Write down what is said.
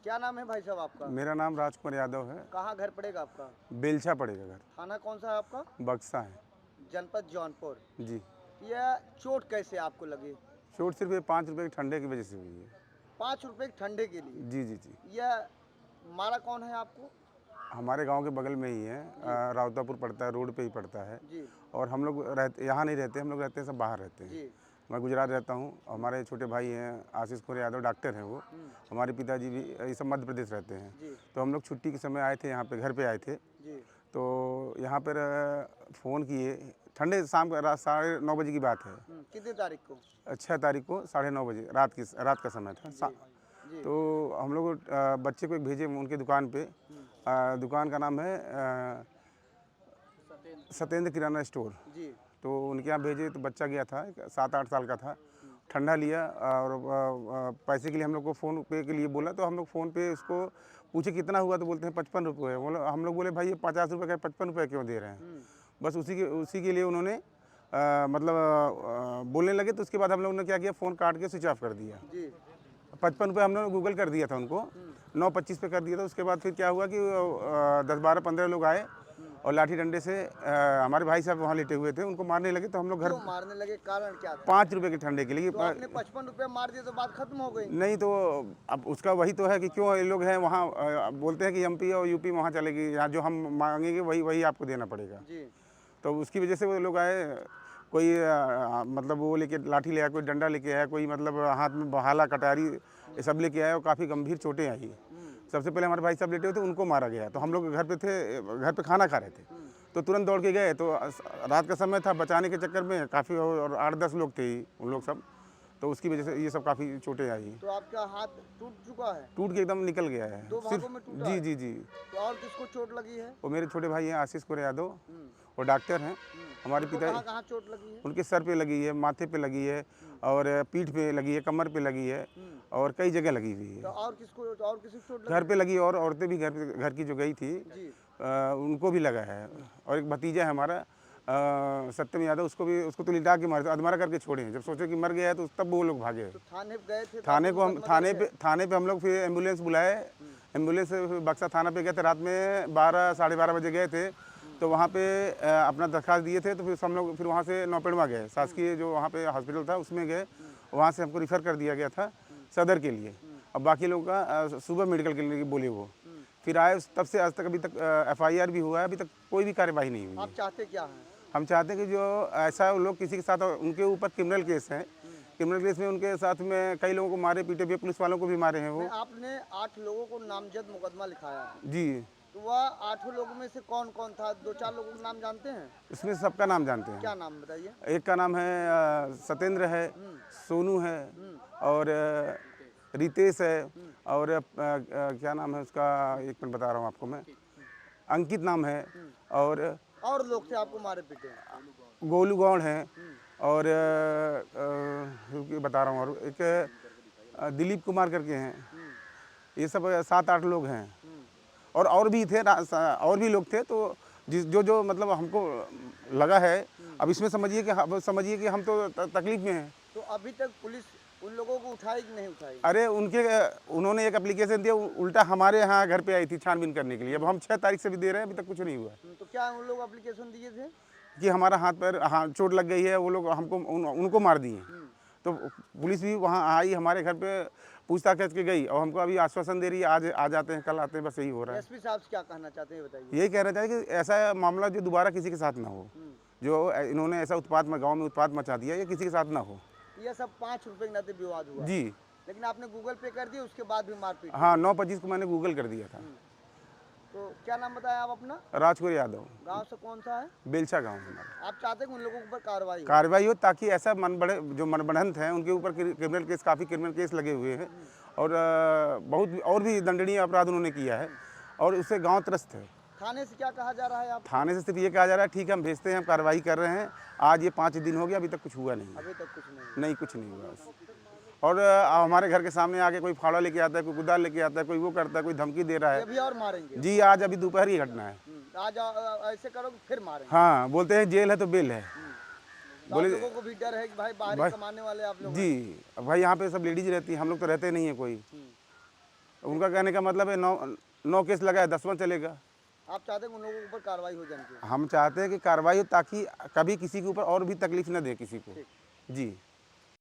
क्या नाम है भाई साहब आपका? मेरा नाम राजकुमार यादव है। कहाँ घर पड़ेगा आपका? बेलछा पड़ेगा घर। थाना कौन सा है आपका? बक्सा है जनपद जौनपुर। जी। यह चोट कैसे आपको लगी? चोट सिर्फ ये 5 रुपये के ठंडे की वजह से हुई है। 5 रुपए के ठंडे के लिए? जी जी जी। यह मारा कौन है आपको? हमारे गांव के बगल में ही है, रावतापुर पड़ता है, रोड पे ही पड़ता है। जी और हम लोग रहते यहाँ नहीं रहते, हम लोग रहते हैं सब बाहर रहते हैं। जी। मैं गुजरात रहता हूँ। हमारे छोटे भाई हैं आशीष कुमार यादव, डॉक्टर हैं वो। हमारे पिताजी भी ये सब मध्य प्रदेश रहते हैं। जी तो हम लोग छुट्टी के समय आए थे यहाँ पे, घर पे आए थे। जी। तो यहाँ पर फ़ोन किए, ठंडे शाम का 9:30 बजे की बात है। कितनी तारीख को? 6 तारीख को 9:30 बजे रात का समय था। जी तो हम लोग बच्चे को एक भेजे उनके दुकान पे। दुकान का नाम है सत्येंद्र किराना स्टोर। जी तो उनके यहाँ भेजे तो बच्चा गया था, 7-8 साल का था। ठंडा लिया और पैसे के लिए हम लोग को फ़ोन पे के लिए बोला। तो हम लोग फ़ोन पे उसको पूछे कितना हुआ, तो बोलते हैं 55 रुपये। बोला, हम लोग बोले भाई ये 50 रुपये का 55 रुपये क्यों दे रहे हैं? बस उसी के लिए उन्होंने बोलने लगे। तो उसके बाद हम लोगों ने क्या किया, फ़ोन काट के स्विच ऑफ कर दिया। जी 55 रुपये हमने गूगल कर दिया था उनको, 9:25 पे कर दिया था। उसके बाद फिर क्या हुआ कि 10-12-15 लोग आए और लाठी डंडे से हमारे भाई साहब वहाँ लेटे हुए थे, उनको मारने लगे। तो हम लोग घर क्यों मारने लगे? कारण क्या था? 5 रुपये के ठंडे के लिए। तो आपने 55 रुपये मार दिए तो बात खत्म हो गई। नहीं तो अब उसका वही तो है कि क्यों ये लोग हैं वहाँ, बोलते हैं कि एमपी और यूपी वहाँ चलेगी, यहाँ जो हम मांगेंगे वही आपको देना पड़ेगा। जी तो उसकी वजह से वो लोग आए। कोई मतलब वो लेके लाठी ले आया, कोई डंडा लेके आया, कोई मतलब हाथ में भाला कटारी ये सब लेके आया और काफ़ी गंभीर चोटें आई। सबसे पहले हमारे भाई साहब लेटे हुए थे, उनको मारा गया। तो हम लोग घर पे थे, घर पे खाना खा रहे थे। तो तुरंत दौड़ के गए। तो रात का समय था, बचाने के चक्कर में काफ़ी और 8-10 लोग थे ही, उन लोग सब। तो उसकी वजह से ये सब काफ़ी चोटें आई। तो आपका हाथ टूट चुका है? टूट के एकदम निकल गया है। 2 भागों में टूटा जी है? जी जी। तो और किसको चोट लगी है? वो मेरे छोटे भाई हैं आशीष कुमार यादव, वो डॉक्टर हैं। हमारे उनको पिता कहाँ चोट लगी है? उनके सर पे लगी है, माथे पे लगी है और पीठ पे लगी है, कमर पे लगी है और कई जगह लगी हुई तो है। और किसी को चोट लगी? घर पे लगी और औरतें भी घर की जो गई थी जी उनको भी लगा है। और एक भतीजा है हमारा सत्यम यादव, उसको तो लिटा के मारे, अधमरा करके छोड़े हैं। जब सोचे कि मर गया है तो तब वो लोग भागे। तो थाने गए थे? थाने पे हम लोग फिर एम्बुलेंस बुलाए। एम्बुलेंस से फिर बक्सा थाना पे गए थे। रात में 12 साढ़े 12 बजे गए थे। तो वहाँ पे अपना दरख्वास्त दिए थे। तो फिर हम लोग फिर वहाँ से नौपेड़वा गए, शासकीय जो वहाँ पे हॉस्पिटल था उसमें गए। वहाँ से हमको रिफ़र कर दिया गया था सदर के लिए। अब बाकी लोगों का सुबह मेडिकल के लिए बोले वो। फिर आए, तब से आज तक अभी तक FIR भी हुआ है, अभी तक कोई भी कार्यवाही नहीं हुई है। आप चाहते क्या हैं? हम चाहते हैं कि जो ऐसा लोग किसी के साथ, उनके ऊपर क्रिमिनल केस है, क्रिमिनल केस में उनके साथ में कई लोगों को मारे पीटे भी, पुलिस वालों को भी मारे हैं वो। आपने 8 लोगों को नामजद मुकदमा लिखाया है। जी। तो वह 8 लोगों में से कौन कौन था? 2-4 लोगों के नाम जानते हैं? इसमें सबका नाम जानते हैं। क्या नाम बताइए? एक का नाम है सत्येंद्र है, सोनू है और रितेश है और क्या नाम है उसका, एक मिनट बता रहा हूँ आपको मैं, अंकित नाम है। और लोग थे आपको मारे पीटे? गोलू गौड़ हैं और बता रहा हूँ, और एक दिलीप कुमार करके हैं। ये सब 7-8 लोग हैं। और भी थे, और भी लोग थे। तो जो मतलब हमको लगा है, अब इसमें समझिए कि हम तो तकलीफ में हैं। तो अभी तक पुलिस उन लोगों को उठाई कि नहीं उठाई? अरे उन्होंने एक एप्लीकेशन दिया, उल्टा हमारे यहाँ घर पे आई थी छानबीन करने के लिए। अब हम 6 तारीख से भी दे रहे हैं, अभी तक कुछ नहीं हुआ। तो क्या उन लोग एप्लीकेशन दिए थे कि हमारा हाथ पैर चोट लग गई है, वो लोग हमको उनको मार दिए। तो पुलिस भी वहाँ आई, हमारे घर पे पूछताछ करके गई और हमको अभी आश्वासन दे रही है आज आ जाते हैं, कल आते हैं, बस यही हो रहा है। एसपी साहब से क्या कहना चाहते हैं बताइए? यही कहना चाहिए कि ऐसा मामला जो दोबारा किसी के साथ ना हो। जो इन्होंने ऐसा गाँव में उत्पात मचा दिया, ये किसी के साथ ना हो। ये सब 5 रुपए के नाते विवाद हुआ जी। लेकिन आपने गूगल पे कर दिया, उसके बाद भी मारपीट? हाँ, 9:25 को मैंने गूगल कर दिया था। तो क्या नाम बताया आप अपना? राजकुमार यादव। गांव से कौन सा है? बेलछा गाँव हमारा। आप चाहते हैं कि उन लोगों के ऊपर कार्रवाई हो, ताकि ऐसा जो मनगढ़ंत हैं उनके ऊपर काफ़ी क्रिमिनल केस लगे हुए हैं और बहुत और भी दंडनीय अपराध उन्होंने किया है और उससे गाँव त्रस्त है। थाने से क्या कहा जा रहा है? आप थाने से सिर्फ ये कहा जा रहा है ठीक है हम भेजते हैं, हम कार्रवाई कर रहे हैं। आज ये 5 दिन हो गया, अभी तक कुछ हुआ नहीं। अभी तक कुछ नहीं? नहीं, कुछ नहीं हुआ। और हमारे घर के सामने आके कोई फावड़ा लेके आता है, कोई कुदाल लेके आता है, कोई वो करता है, कोई धमकी दे रहा है। अभी और मारेंगे? जी, आज अभी दोपहर की घटना है। आज ऐसे करोगे फिर मारेंगे? हाँ, बोलते हैं जेल है तो बेल है। बोले लोगों को भी डर है कि भाई बाहर कमाने वाले आप लोग? जी, भाई यहाँ पे सब लेडीज रहती हैं, हम लोग तो रहते नहीं है कोई। उनका कहने का मतलब है 9 केस लगा है, 10वां चलेगा। आप चाहते हैं उन लोगों के ऊपर कार्रवाई हो जानी चाहिए। हम चाहते हैं कि कार्रवाई हो ताकि कभी किसी के ऊपर और भी तकलीफ न दे किसी को। जी।